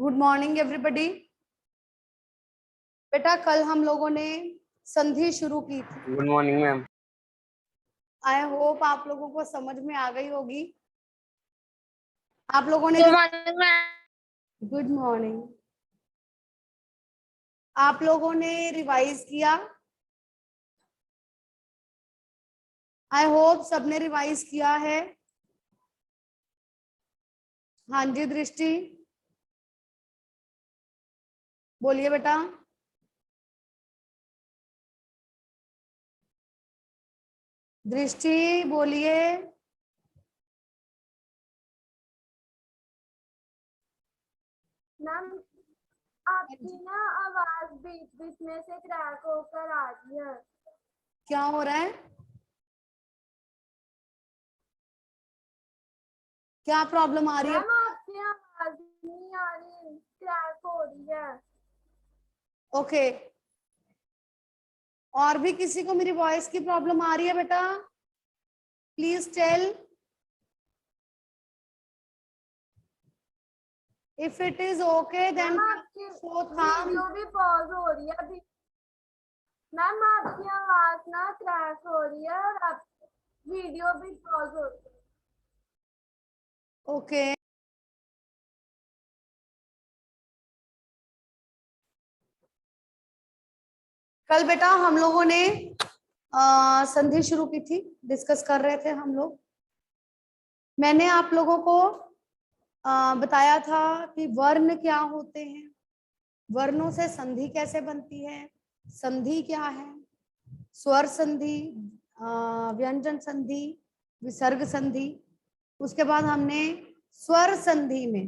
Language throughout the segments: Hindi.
Good morning everybody. बेटा कल हम लोगों ने संधि शुरू की थी। Good morning ma'am. I hope आप लोगों को समझ में आ गई होगी। आप लोगों ने गुड मॉर्निंग। आप लोगों ने रिवाइज किया। आई होप सबने रिवाइज किया है। हाँ जी दृष्टि बोलिए बेटा। दृष्टि बोलिए। मैम आपकी ना आवाज बीच बीच में से क्रैक होकर आ रही है। क्या हो रहा है? क्या प्रॉब्लम आ रही है? मैम आपकी आवाज नहीं आ रही, क्रैक हो रही है। ओके। और भी किसी को मेरी वॉइस की प्रॉब्लम आ रही है बेटा? Please tell if it is okay then ma'am आपकी so tham वीडियो भी पॉज हो रही है अभी। मैम आपकी आवाज ना क्रैक हो रही है और आप वीडियो भी पॉज हो रही है। ओके। कल बेटा हम लोगों ने संधि शुरू की थी, डिस्कस कर रहे थे हम लोग। मैंने आप लोगों को बताया था कि वर्ण क्या होते हैं, वर्णों से संधि कैसे बनती है, संधि क्या है, स्वर संधि, व्यंजन संधि, विसर्ग संधि। उसके बाद हमने स्वर संधि में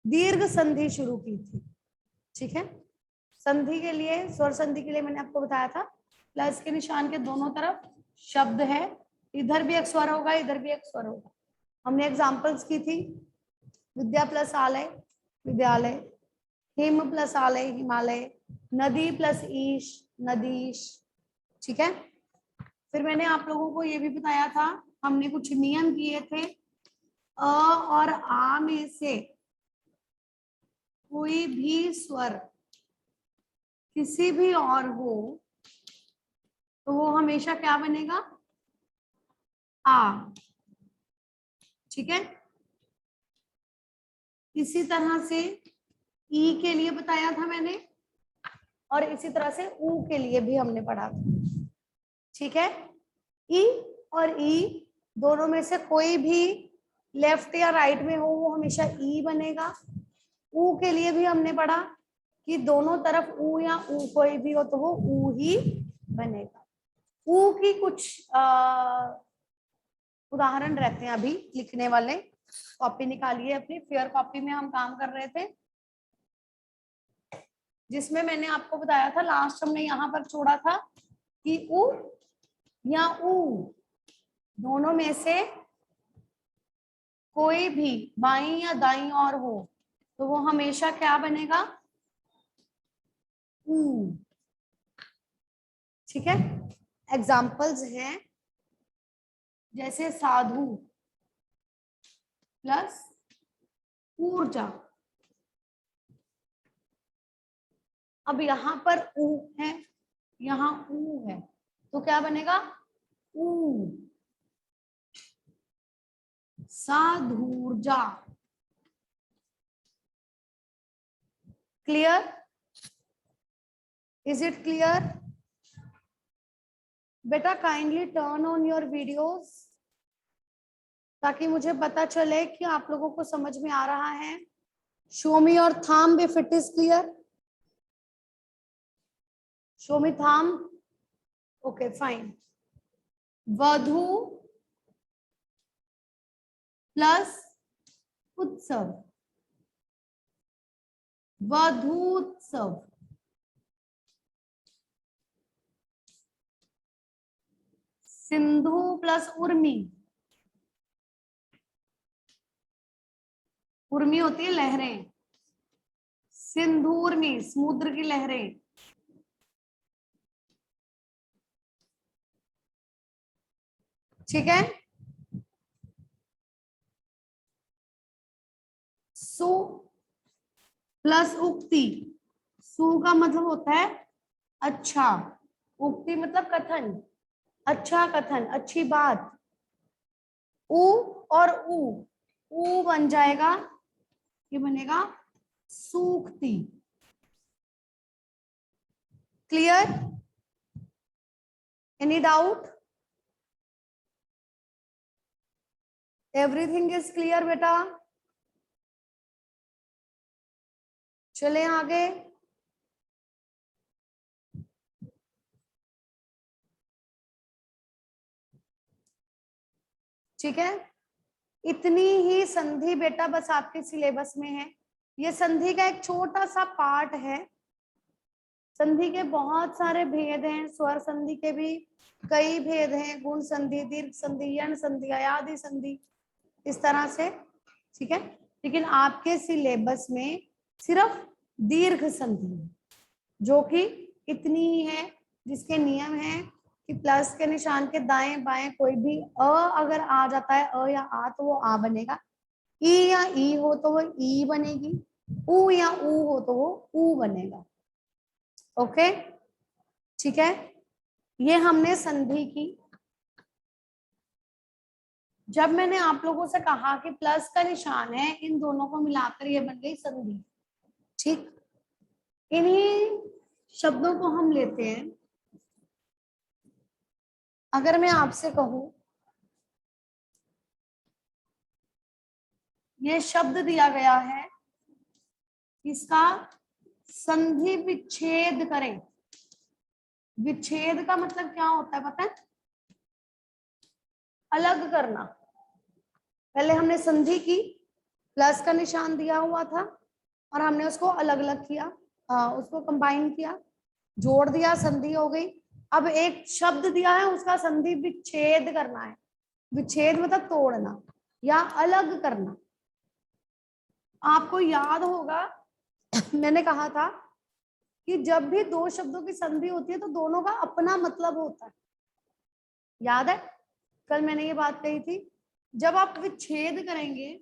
दीर्घ संधि शुरू की थी। ठीक है। संधि के लिए, स्वर संधि के लिए मैंने आपको बताया था प्लस के निशान के दोनों तरफ शब्द है, इधर भी एक स्वर होगा, इधर भी एक स्वर होगा। हमने एग्जांपल्स की थी, विद्या प्लस आलय विद्यालय, हिम प्लस आलय हिमालय, नदी प्लस ईश नदीश। ठीक है। फिर मैंने आप लोगों को ये भी बताया था, हमने कुछ नियम किए थे। अ और आ में से कोई भी स्वर किसी भी और हो तो वो हमेशा क्या बनेगा? आ। ठीक है। इसी तरह से ई के लिए बताया था मैंने, और इसी तरह से ऊ के लिए भी हमने पढ़ा था। ठीक है। ई और ई दोनों में से कोई भी लेफ्ट या राइट में हो वो हमेशा ई बनेगा। ऊ के लिए भी हमने पढ़ा कि दोनों तरफ ऊ या ऊ कोई भी हो तो वो ऊ ही बनेगा। ऊ की कुछ उदाहरण रहते हैं अभी लिखने वाले। कॉपी निकालिए अपनी, फेयर कॉपी में हम काम कर रहे थे, जिसमें मैंने आपको बताया था, लास्ट हमने यहाँ पर छोड़ा था कि ऊ या ऊ दोनों में से कोई भी बाईं या दाईं ओर हो तो वो हमेशा क्या बनेगा? ऊ। ठीक है। एग्जाम्पल्स हैं जैसे साधु प्लस ऊर्जा। अब यहाँ पर ऊ है, यहाँ ऊ है, तो क्या बनेगा? ऊ। साधूर्जा। क्लियर? Is it clear? बेटा kindly turn on your videos ताकि मुझे पता चले कि आप लोगों को समझ में आ रहा है। Show me your thumb if it is clear. Show me thumb. Okay fine. वधु प्लस उत्सव, वधूत्सव। सिंधु प्लस उर्मी, उर्मी होती है लहरें, सिंधुर्मी समुद्र की लहरें। ठीक है। सु प्लस उक्ति। सु का मतलब होता है अच्छा, उक्ति मतलब कथन, अच्छा कथन, अच्छी बात। उ और उ बन जाएगा, ये बनेगा सूक्ति। Clear? Any doubt? Everything is clear बेटा? चले आगे। ठीक है, इतनी ही संधि बेटा बस आपके सिलेबस में है। ये संधि का एक छोटा सा पार्ट है। संधि के बहुत सारे भेद हैं, स्वर संधि के भी कई भेद हैं, गुण संधि, दीर्घ संधि, यण संधि, अयादि संधि, इस तरह से। ठीक है, लेकिन आपके सिलेबस में सिर्फ दीर्घ संधि है, जो कि इतनी ही है, जिसके नियम है कि प्लस के निशान के दाएं बाएं कोई भी अ अगर आ जाता है, अ या आ, तो वो आ बनेगा। ई या ई हो तो वो ई बनेगी, उ या ऊ हो तो वो ऊ बनेगा। ओके, ठीक है, ये हमने संधि की। जब मैंने आप लोगों से कहा कि प्लस का निशान है, इन दोनों को मिलाकर ये बन गई संधि। ठीक, इन्हीं शब्दों को हम लेते हैं। अगर मैं आपसे कहूं ये शब्द दिया गया है, इसका संधि विच्छेद करें। विच्छेद का मतलब क्या होता है पता है? अलग करना। पहले हमने संधि की, प्लस का निशान दिया हुआ था और हमने उसको अलग अलग किया, उसको कंबाइन किया, जोड़ दिया, संधि हो गई। अब एक शब्द दिया है, उसका संधि विच्छेद करना है। विच्छेद मतलब तोड़ना या अलग करना। आपको याद होगा मैंने कहा था कि जब भी दो शब्दों की संधि होती है तो दोनों का अपना मतलब होता है। याद है, कल मैंने ये बात कही थी। जब आप विच्छेद करेंगे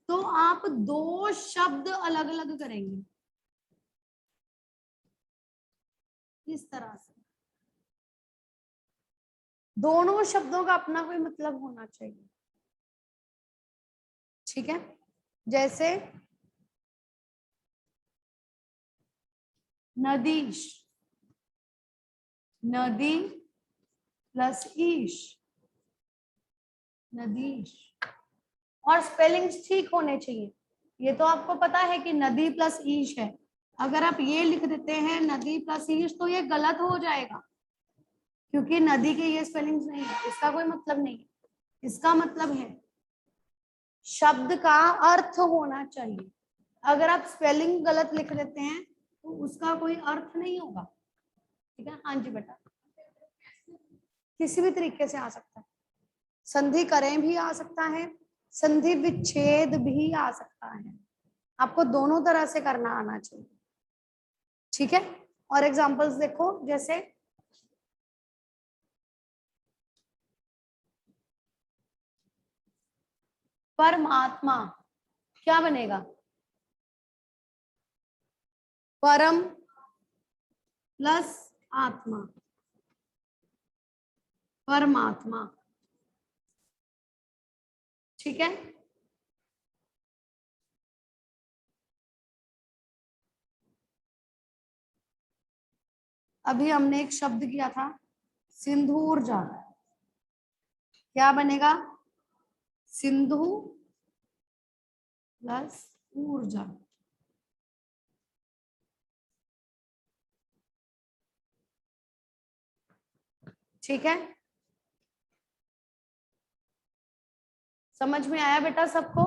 तो आप दो शब्द अलग अलग करेंगे, इस तरह से। दोनों शब्दों का अपना कोई मतलब होना चाहिए। ठीक है, जैसे नदीश, नदी प्लस ईश, नदीश। और स्पेलिंग्स ठीक होने चाहिए। ये तो आपको पता है कि नदी प्लस ईश है। अगर आप ये लिख देते हैं नदी प्लस ईश तो ये गलत हो जाएगा, क्योंकि नदी के ये स्पेलिंग्स नहीं है, इसका कोई मतलब नहीं है। इसका मतलब है शब्द का अर्थ होना चाहिए। अगर आप स्पेलिंग गलत लिख देते हैं तो उसका कोई अर्थ नहीं होगा। ठीक है, हाँ जी बेटा, किसी भी तरीके से आ सकता है। संधि करें भी आ सकता है, संधि विच्छेद भी आ सकता है। आपको दोनों तरह से करना आना चाहिए। ठीक है, और एग्जांपल्स देखो, जैसे परमात्मा, क्या बनेगा? परम प्लस आत्मा, परमात्मा। ठीक है, अभी हमने एक शब्द किया था सिंदूर जा, क्या बनेगा? सिंधु प्लस ऊर्जा। ठीक है, समझ में आया बेटा सबको?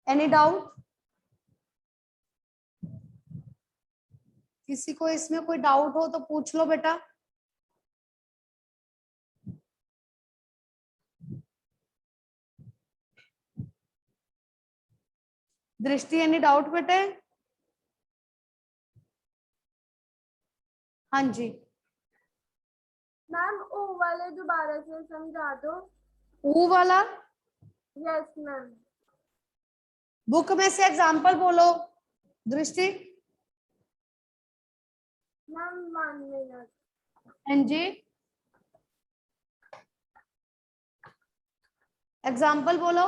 Any doubt? किसी को इसमें कोई डाउट हो तो पूछ लो बेटा। दृष्टि, एनी डाउट बेटे? हाँ जी, मैम ओ वाले दोबारा से समझा दो। ऊ वाला यस मैम। बुक में से एग्जाम्पल बोलो। दृष्टि, मैम 1 मिनट। एनजी, एग्जाम्पल बोलो,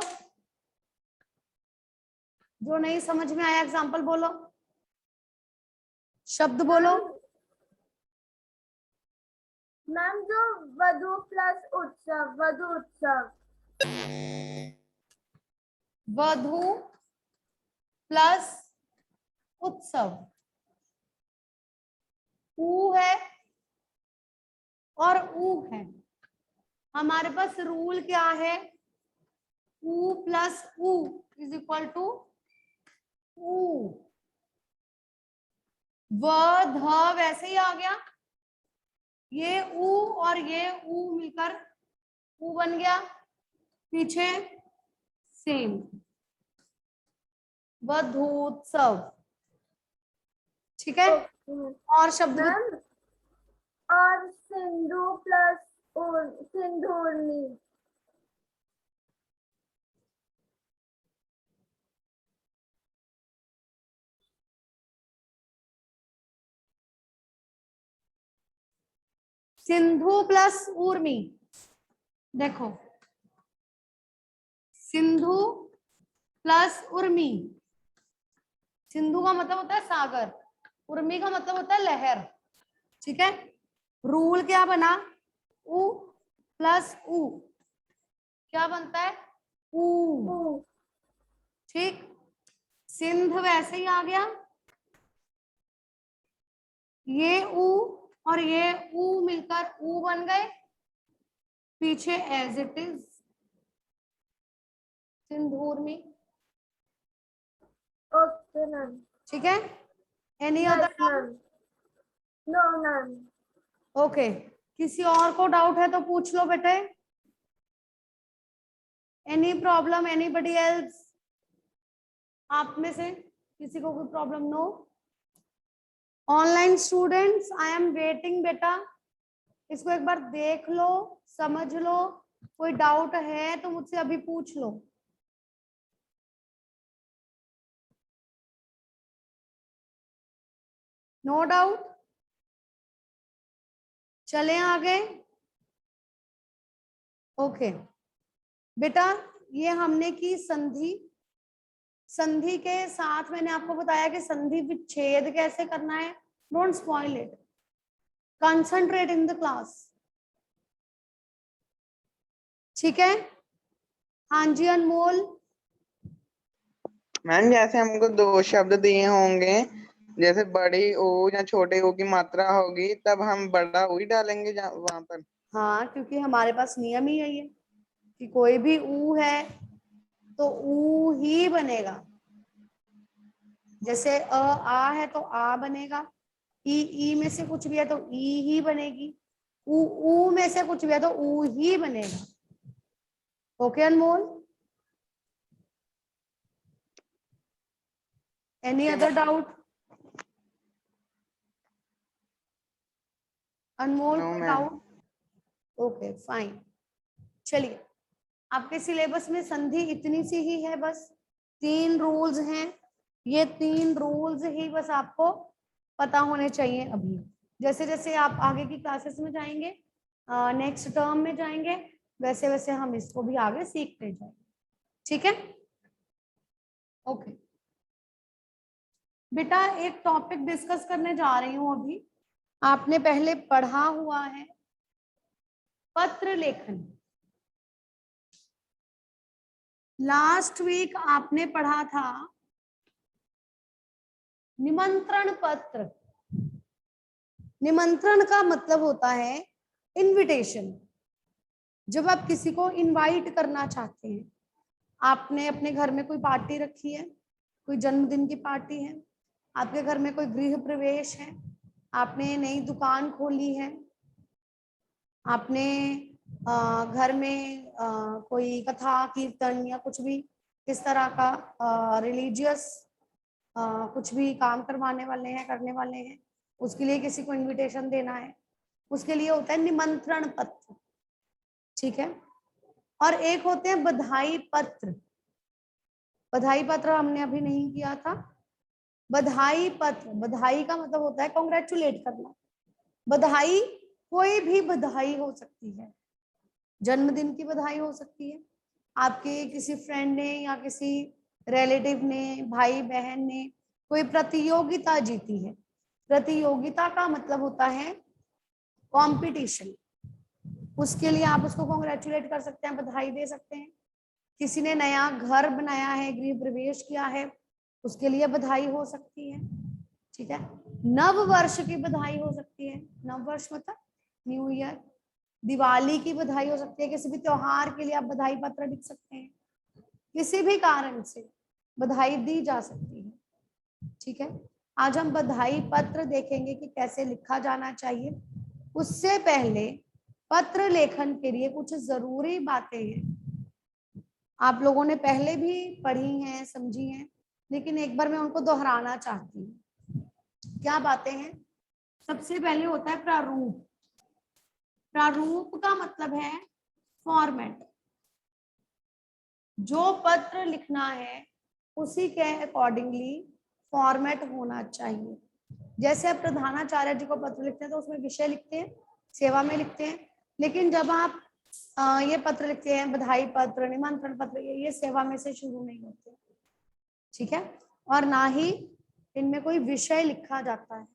जो नहीं समझ में आया एग्जाम्पल बोलो, शब्द बोलो। मैम जो वधु प्लस उत्सव, वधु उत्सव। वधु प्लस उत्सव, ऊ है और ऊ है। हमारे पास रूल क्या है, ऊ प्लस ऊ इज इक्वल टू ऊ। व ध वैसे ही आ गया, ये ऊ और ये ऊ मिलकर ऊ बन गया, पीछे सेम, वधूत्सव। ठीक है, और शब्द मैम और सिंधु प्लस सिंधुरनी। सिंधु प्लस उर्मी, देखो सिंधु प्लस उर्मी, सिंधु का मतलब होता है सागर, उर्मी का मतलब होता है लहर। ठीक है, रूल क्या बना, उ प्लस उ क्या बनता है, ऊ। ठीक, सिंध वैसे ही आ गया, ये ऊ और ये ऊ मिलकर ऊ बन गए, पीछे एज इट इज सिंधुर्मी। Okay ma'am. ठीक है, any other doubt? No ma'am. Okay, किसी और को डाउट है तो पूछ लो बेटे। Any problem, anybody else? आप में से किसी को कोई problem? No. Online students I am waiting बेटा, इसको एक बार देख लो, समझ लो, कोई डाउट है तो मुझसे अभी पूछ लो। नो डाउट, चलें आगे। ओके बेटा, ये हमने की संधि। संधि के साथ मैंने आपको बताया कि संधि विच्छेद कैसे करना है। Don't spoil it, concentrate in the class. ठीक है, हाँ जी अनमोल। मैम जैसे हमको दो शब्द दिए होंगे, जैसे बड़ी ओ या छोटे ओ की मात्रा होगी, तब हम बड़ा ओ ही डालेंगे वहां पर। हाँ, क्योंकि हमारे पास नियम ही है ये कि कोई भी ऊ है तो ऊ ही बनेगा। जैसे अ आ है तो आ बनेगा, ई में से कुछ भी है तो ई ही बनेगी, ऊ में से कुछ भी है तो ऊ ही बनेगा। ओके अनमोल, एनी अदर डाउट? अनमोल No, कोई ma'am. डाउट? ओके फाइन, चलिए आपके सिलेबस में संधि इतनी सी ही है, बस 3 रूल्स हैं, ये 3 रूल्स ही बस आपको पता होने चाहिए अभी। जैसे जैसे आप आगे की क्लासेस में जाएंगे, नेक्स्ट टर्म में जाएंगे, वैसे वैसे हम इसको भी आगे सीखते जाएंगे। ठीक है, ओके बेटा, एक टॉपिक डिस्कस करने जा रही हूँ अभी। आपने पहले पढ़ा हुआ है पत्र लेखन। लास्ट वीक आपने पढ़ा था निमंत्रण पत्र। निमंत्रण का मतलब होता है इनविटेशन। जब आप किसी को इनवाइट करना चाहते हैं, आपने अपने घर में कोई पार्टी रखी है, कोई जन्मदिन की पार्टी है, आपके घर में कोई गृह प्रवेश है, आपने नई दुकान खोली है, आपने घर में कोई कथा कीर्तन या कुछ भी इस तरह का रिलीजियस कुछ भी काम करवाने वाले हैं, करने वाले हैं, उसके लिए किसी को इनविटेशन देना है, उसके लिए होता है निमंत्रण पत्र। ठीक है, और एक होते हैं बधाई पत्र। बधाई पत्र हमने अभी नहीं किया था, बधाई पत्र, बधाई का मतलब होता है कॉन्ग्रेचुलेट करना। बधाई, कोई भी बधाई हो सकती है, जन्मदिन की बधाई हो सकती है, आपके किसी फ्रेंड ने या किसी रिलेटिव ने, भाई बहन ने कोई प्रतियोगिता जीती है। प्रतियोगिता का मतलब होता है कंपटीशन, उसके लिए आप उसको कॉन्ग्रेचुलेट कर सकते हैं, बधाई दे सकते हैं। किसी ने नया घर बनाया है, गृह प्रवेश किया है, उसके लिए बधाई हो सकती है। ठीक है, नव वर्ष की बधाई हो सकती है, नव वर्ष मतलब न्यू ईयर। दिवाली की बधाई हो सकती है, किसी भी त्योहार के लिए आप बधाई पत्र लिख सकते हैं, किसी भी कारण से बधाई दी जा सकती है। ठीक है, आज हम बधाई पत्र देखेंगे कि कैसे लिखा जाना चाहिए। उससे पहले पत्र लेखन के लिए कुछ जरूरी बातें हैं, आप लोगों ने पहले भी पढ़ी हैं, समझी हैं, लेकिन एक बार मैं उनको दोहराना चाहती हूँ। क्या बातें हैं? सबसे पहले होता है प्रारूप। प्रारूप का मतलब है फॉर्मेट। जो पत्र लिखना है उसी के अकॉर्डिंगली फॉर्मेट होना चाहिए। जैसे आप प्रधानाचार्य जी को पत्र लिखते हैं तो उसमें विषय लिखते हैं, सेवा में लिखते हैं, लेकिन जब आप ये पत्र लिखते हैं, बधाई पत्र, निमंत्रण पत्र, ये सेवा में से शुरू नहीं होते। ठीक है, और ना ही इनमें कोई विषय लिखा जाता है।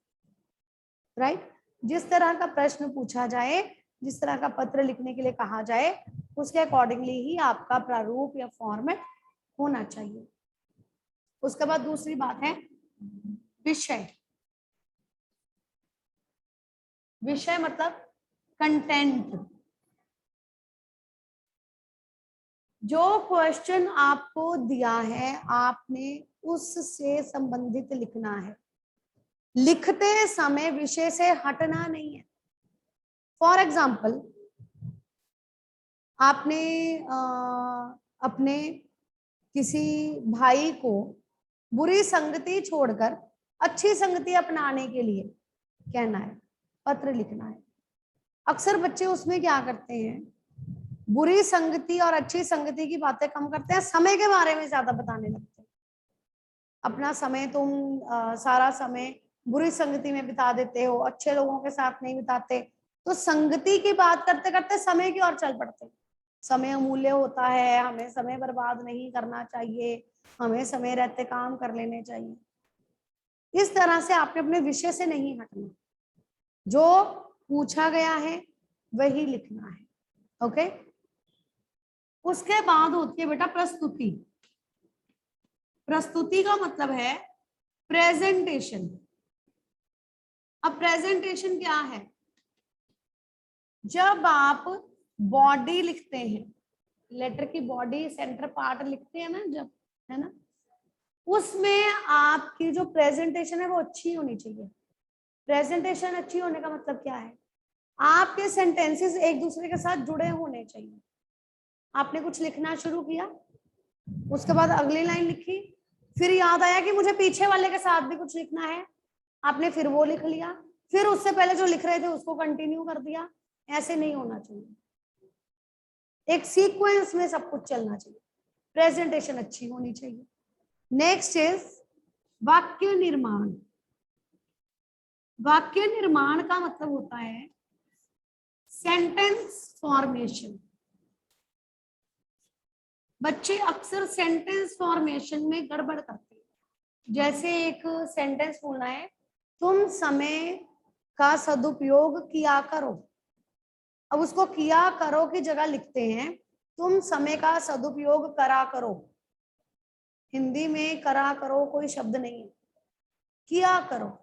राइट, जिस तरह का प्रश्न पूछा जाए, जिस तरह का पत्र लिखने के लिए कहा जाए, उसके अकॉर्डिंगली ही आपका प्रारूप या फॉर्मेट होना चाहिए। उसके बाद दूसरी बात है विषय। विषय मतलब कंटेंट। जो क्वेश्चन आपको दिया है आपने उससे संबंधित लिखना है। लिखते समय विषय से हटना नहीं है। फॉर एग्जाम्पल, आपने अपने किसी भाई को बुरी संगति छोड़कर अच्छी संगति अपनाने के लिए कहना है, पत्र लिखना है। अक्सर बच्चे उसमें क्या करते हैं, बुरी संगति और अच्छी संगति की बातें कम करते हैं, समय के बारे में ज्यादा बताने लगते हैं। अपना समय तुम सारा समय बुरी संगति में बिता देते हो, अच्छे लोगों के साथ नहीं बिताते, तो संगति की बात करते करते समय की ओर चल पड़ते हैं। समय अमूल्य होता है, हमें समय बर्बाद नहीं करना चाहिए, हमें समय रहते काम कर लेने चाहिए। इस तरह से आपने अपने विषय से नहीं हटना, जो पूछा गया है वही लिखना है। ओके, उसके बाद होती है बेटा प्रस्तुति। प्रस्तुति का मतलब है प्रेजेंटेशन। अब प्रेजेंटेशन क्या है? जब आप बॉडी लिखते हैं, लेटर की बॉडी सेंटर पार्ट लिखते हैं ना, जब, है ना, उसमें आपकी जो प्रेजेंटेशन है वो अच्छी होनी चाहिए। प्रेजेंटेशन अच्छी होने का मतलब क्या है? आपके सेंटेंसेस एक दूसरे के साथ जुड़े होने चाहिए। आपने कुछ लिखना शुरू किया, उसके बाद अगली लाइन लिखी, फिर याद आया कि मुझे पीछे वाले के साथ भी कुछ लिखना है, आपने फिर वो लिख लिया, फिर उससे पहले जो लिख रहे थे उसको कंटिन्यू कर दिया। ऐसे नहीं होना चाहिए, एक सीक्वेंस में सब कुछ चलना चाहिए। प्रेजेंटेशन अच्छी होनी चाहिए। नेक्स्ट इज वाक्य निर्माण। वाक्य निर्माण का मतलब होता है सेंटेंस फॉर्मेशन। बच्चे अक्सर सेंटेंस फॉर्मेशन में गड़बड़ करते हैं। जैसे एक सेंटेंस बोलना है, तुम समय का सदुपयोग किया करो। अब उसको किया करो की जगह लिखते हैं तुम समय का सदुपयोग करा करो। हिंदी में करा करो कोई शब्द नहीं है, किया करो।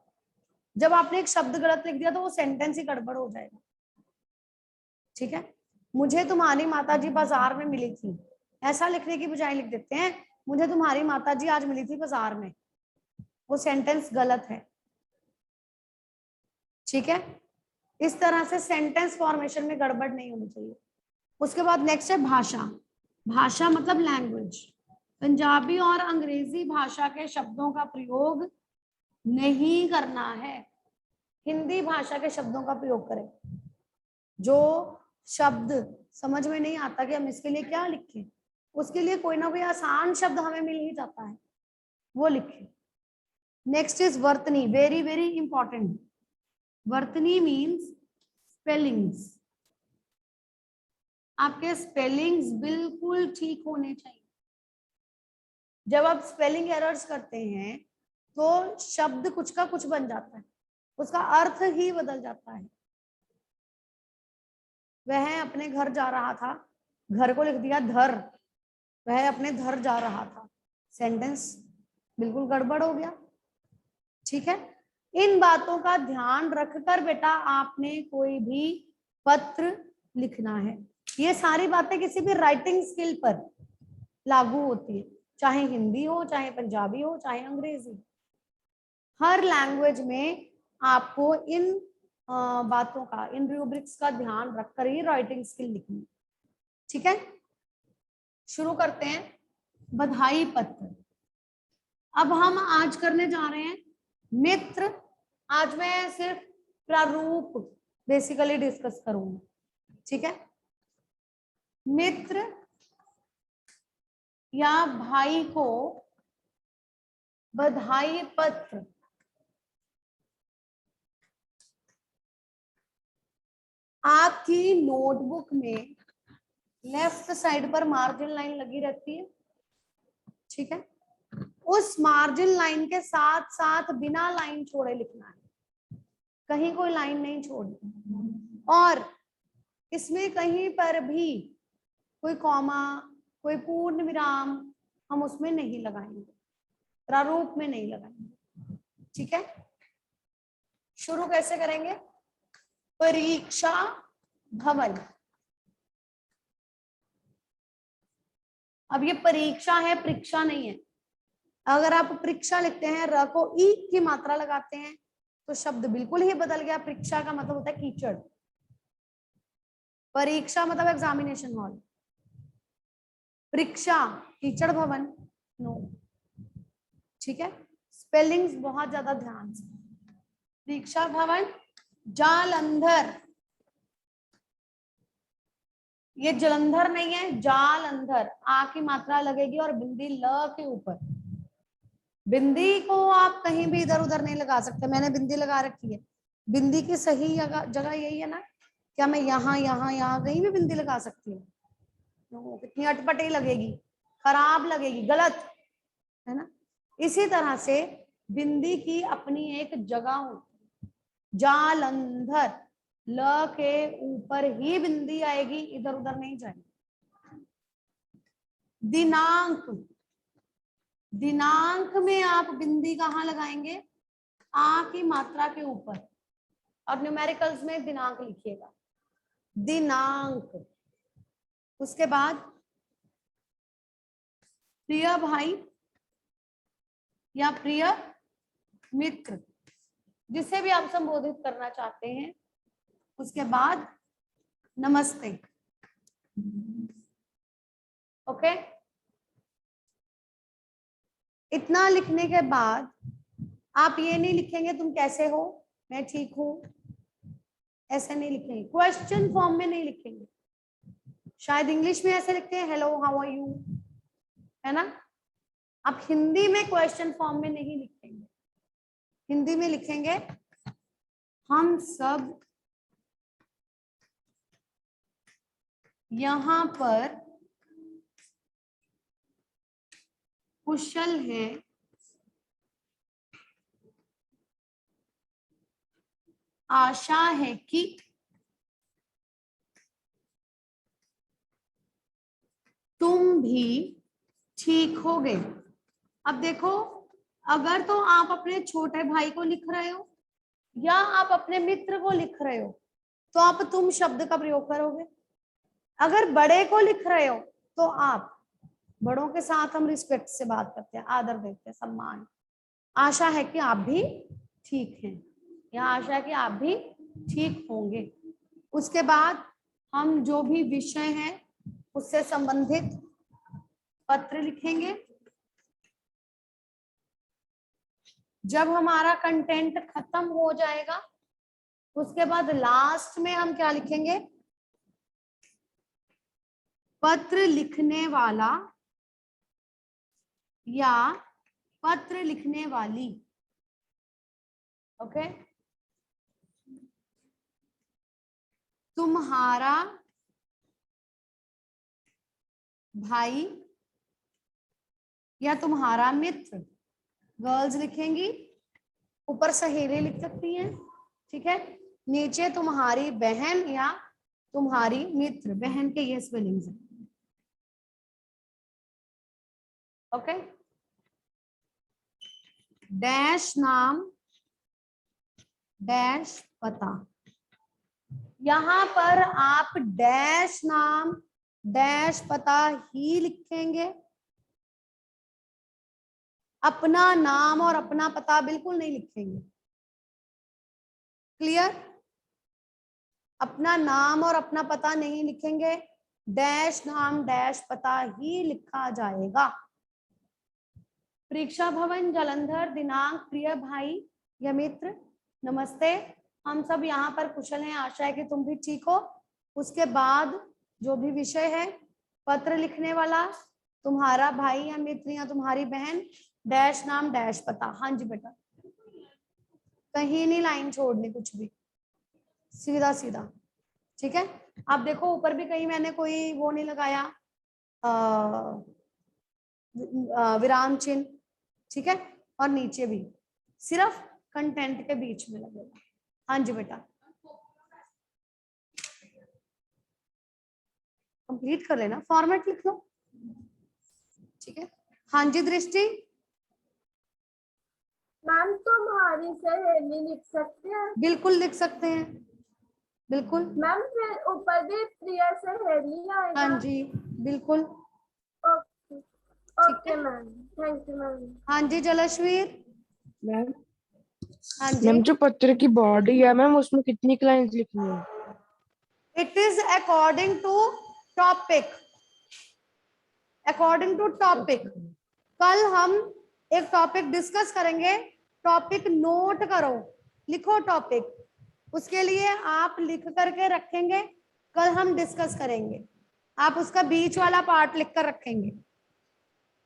जब आपने एक शब्द गलत लिख दिया तो वो सेंटेंस ही गड़बड़ हो जाएगा। ठीक है, मुझे तुम्हारी माताजी बाजार में मिली थी, ऐसा लिखने की बजाय लिख देते हैं मुझे तुम्हारी माताजी आज मिली थी बाजार में। वो सेंटेंस गलत है। ठीक है, इस तरह से सेंटेंस फॉर्मेशन में गड़बड़ नहीं होनी चाहिए। उसके बाद नेक्स्ट है भाषा। भाषा मतलब लैंग्वेज। पंजाबी और अंग्रेजी भाषा के शब्दों का प्रयोग नहीं करना है, हिंदी भाषा के शब्दों का प्रयोग करें। जो शब्द समझ में नहीं आता कि हम इसके लिए क्या लिखें, उसके लिए कोई ना कोई आसान शब्द हमें मिल ही जाता है, वो लिखें। नेक्स्ट इज वर्तनी, वेरी वेरी इंपॉर्टेंट। वर्तनी मीन्स स्पेलिंग्स। आपके स्पेलिंग्स बिल्कुल ठीक होने चाहिए। जब आप स्पेलिंग एरर्स करते हैं तो शब्द कुछ का कुछ बन जाता है, उसका अर्थ ही बदल जाता है। वह अपने घर जा रहा था, घर को लिख दिया धर, वह अपने घर जा रहा था, सेंटेंस बिल्कुल गड़बड़ हो गया। ठीक है, इन बातों का ध्यान रखकर बेटा आपने कोई भी पत्र लिखना है। ये सारी बातें किसी भी राइटिंग स्किल पर लागू होती है, चाहे हिंदी हो, चाहे पंजाबी हो, चाहे अंग्रेजी। हर लैंग्वेज में आपको इन बातों का, इन रूब्रिक्स का ध्यान रखकर ही राइटिंग स्किल लिखनी। ठीक है, शुरू करते हैं। बधाई पत्र। अब हम आज करने जा रहे हैं मित्र। आज मैं सिर्फ प्रारूप बेसिकली डिस्कस करूंगा। ठीक है, मित्र या भाई को बधाई पत्र आपकी नोटबुक में लेफ्ट साइड पर मार्जिन लाइन लगी रहती है। ठीक है, उस मार्जिन लाइन के साथ साथ बिना लाइन छोड़े लिखना है, कहीं कोई लाइन नहीं छोड़नी। और इसमें कहीं पर भी कोई कॉमा, कोई पूर्ण विराम हम उसमें नहीं लगाएंगे, प्रारूप में नहीं लगाएंगे। ठीक है, शुरू कैसे करेंगे? परीक्षा भवन। अब ये परीक्षा है, परीक्षा नहीं है। अगर आप परीक्षा लिखते हैं, र को ई की मात्रा लगाते हैं तो शब्द बिल्कुल ही बदल गया। परीक्षा का मतलब होता है कीचड़, परीक्षा मतलब एग्जामिनेशन हॉल, परीक्षा कीचड़ भवन, नो। ठीक है, स्पेलिंग्स बहुत ज्यादा ध्यान से। परीक्षा भवन, जालंधर, ये जलंधर नहीं है, जालंधर। आ की मात्रा लगेगी और बिंदी ल के ऊपर। बिंदी को आप कहीं भी इधर उधर नहीं लगा सकते। मैंने बिंदी लगा रखी है, बिंदी की सही जगह यही है ना। क्या मैं यहाँ यहाँ यहाँ कहीं भी बिंदी लगा सकती हूँ? कितनी अटपटी लगेगी, खराब लगेगी, गलत है ना। इसी तरह से बिंदी की अपनी एक जगह होती है। जालंधर, ल के ऊपर ही बिंदी आएगी, इधर उधर नहीं जाएगी। दिनांक, दिनांक में आप बिंदी कहाँ लगाएंगे? आ की मात्रा के ऊपर। और न्यूमेरिकल्स में दिनांक लिखिएगा, दिनांक। उसके बाद प्रिय भाई या प्रिय मित्र, जिसे भी आप संबोधित करना चाहते हैं। उसके बाद नमस्ते। ओके, इतना लिखने के बाद आप ये नहीं लिखेंगे तुम कैसे हो, मैं ठीक हूं, ऐसे नहीं लिखेंगे। क्वेश्चन फॉर्म में नहीं लिखेंगे। शायद इंग्लिश में ऐसे लिखते हैं, हेलो हाउ आर यू, है ना। आप हिंदी में क्वेश्चन फॉर्म में नहीं लिखेंगे। हिंदी में लिखेंगे हम सब यहाँ पर कुशल हैं, आशा है कि तुम भी ठीक होगे। अब देखो, अगर तो आप अपने छोटे भाई को लिख रहे हो या आप अपने मित्र को लिख रहे हो तो आप तुम शब्द का प्रयोग करोगे। अगर बड़े को लिख रहे हो तो आप, बड़ों के साथ हम रिस्पेक्ट से बात करते हैं, आदर देते हैं, सम्मान। आशा है कि आप भी ठीक हैं या आशा है कि आप भी ठीक होंगे। उसके बाद हम जो भी विषय है उससे संबंधित पत्र लिखेंगे। जब हमारा कंटेंट खत्म हो जाएगा उसके बाद लास्ट में हम क्या लिखेंगे? पत्र लिखने वाला या पत्र लिखने वाली। ओके, तुम्हारा भाई या तुम्हारा मित्र, गर्ल्स लिखेंगी, ऊपर सहेली लिख सकती हैं, ठीक है। नीचे तुम्हारी बहन या तुम्हारी मित्र, बहन के ये स्पेलिंग्स हैं, ओके। डैश नाम डैश पता, यहां पर आप डैश नाम डैश पता ही लिखेंगे, अपना नाम और अपना पता बिल्कुल नहीं लिखेंगे, क्लियर। अपना नाम और अपना पता नहीं लिखेंगे, डैश नाम डैश पता ही लिखा जाएगा। परीक्षा भवन जालंधर, दिनांक, प्रिय भाई या मित्र, नमस्ते, हम सब यहाँ पर कुशल हैं, आशा है कि तुम भी ठीक हो। उसके बाद जो भी विषय है, पत्र लिखने वाला, तुम्हारा भाई या मित्र या तुम्हारी बहन, डैश नाम डैश पता। हाँ जी बेटा, कहीं नहीं लाइन छोड़नी, कुछ भी सीधा सीधा, ठीक है। आप देखो ऊपर भी कहीं मैंने कोई वो नहीं लगाया, विराम चिन्ह, ठीक है, और नीचे भी सिर्फ कंटेंट के बीच में लगेगा। हाँ जी बेटा, कंप्लीट कर लेना, फॉर्मेट लिख लो, ठीक है। हाँ जी दृष्टि, मैम तुम्हारी सहेली लिख सकते हैं? बिल्कुल लिख सकते हैं, बिल्कुल। मैम फिर ऊपर भी प्रिय सहेली आएगा? हाँ जी बिल्कुल, okay okay ma'am, thank you ma'am. हाँ जी जलश्वीर, मैम हाँ जी। मैम जो पत्र की बॉडी है मैम उसमें कितनी लाइंस लिखनी है? It is according to topic, according to topic. कल हम एक टॉपिक डिस्कस करेंगे, टॉपिक नोट करो, लिखो टॉपिक, उसके लिए आप लिख करके रखेंगे, कल हम डिस्कस करेंगे, आप उसका बीच वाला पार्ट लिख कर रखेंगे।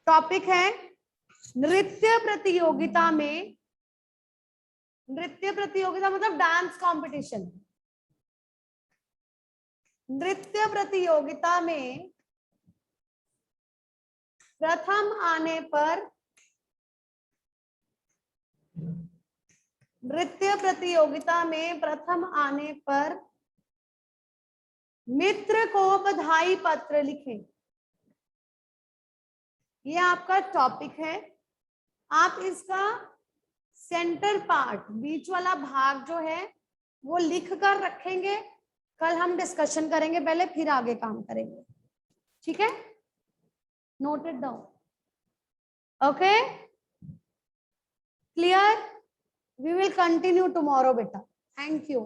टॉपिक है नृत्य प्रतियोगिता में, नृत्य प्रतियोगिता मतलब डांस कंपटीशन, नृत्य प्रतियोगिता में प्रथम आने पर, नृत्य प्रतियोगिता में प्रथम आने पर मित्र को बधाई पत्र लिखें। ये आपका टॉपिक है, आप इसका सेंटर पार्ट, बीच वाला भाग जो है वो लिख कर रखेंगे, कल हम डिस्कशन करेंगे पहले, फिर आगे काम करेंगे, ठीक है। Noted down, okay clear. We will continue tomorrow beta, thank you।